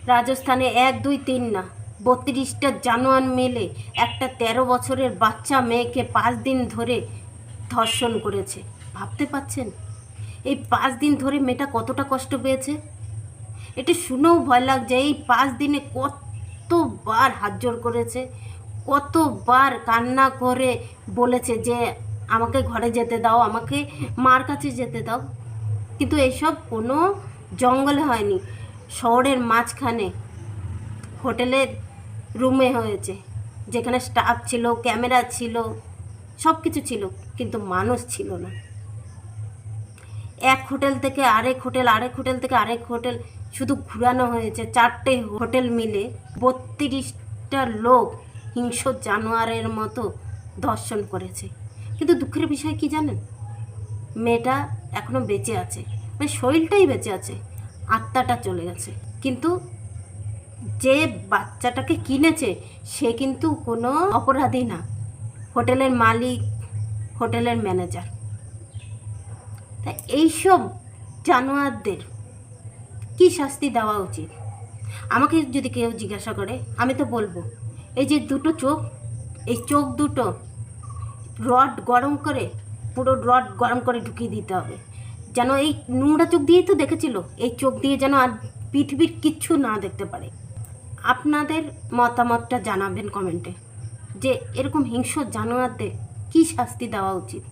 রাজস্থানে 1 2 3 না, 32টা জানোয়ার মিলে একটা 13 বছরের বাচ্চা মেয়েকে 5 দিন ধরে ধর্ষণ করেছে। ভাবতে পাচ্ছেন এই 5 দিন ধরে মেয়েটা কতটা কষ্ট পেয়েছে? এটা শুনেও ভয় লাগছে। এই 5 দিনে কতবার হাত জোড় করেছে, কতবার কান্না করে বলেছে যে আমাকে ঘরে যেতে দাও, আমাকে মার কাছে যেতে দাও। কিন্তু এসব কোনো জঙ্গলে হয়নি, শহরের মাঝখানে হোটেলের রুমে হয়েছে, যেখানে স্টাফ ছিল, ক্যামেরা ছিল, সব কিছু ছিল, কিন্তু মানুষ ছিল না। এক হোটেল থেকে আরেক হোটেল, আরেক হোটেল থেকে আরেক হোটেল শুধু ঘুরানো হয়েছে। 4টে হোটেল মিলে 32টা লোক হিংস্র জানোয়ারের মতো ধর্ষণ করেছে। কিন্তু দুঃখের বিষয় কি জানেন? মেয়েটা এখনও বেঁচে আছে, মানে শরীরটাই বেঁচে আছে, আত্মাটা চলে গেছে। কিন্তু যে বাচ্চাটাকে কিনেছে সে কিন্তু কোনো অপরাধী না, হোটেলের মালিক, হোটেলের ম্যানেজার। তাই এইসব জানোয়ারদের কি শাস্তি দেওয়া উচিত? আমাকে যদি কেউ জিজ্ঞাসা করে আমি তো বলবো, এই যে দুটো চোখ, এই চোখ দুটো রড গরম করে, পুরো রড গরম করে ঢুকিয়ে দিতে হবে, যেন এই নোংরা চোখ দিয়েই তো দেখেছিল, এই চোখ দিয়ে যেন আর পৃথিবীর কিচ্ছু না দেখতে পারে। আপনাদের মতামতটা জানাবেন কমেন্টে, যে এরকম হিংস্র জানোয়ারদের কী শাস্তি দেওয়া উচিত।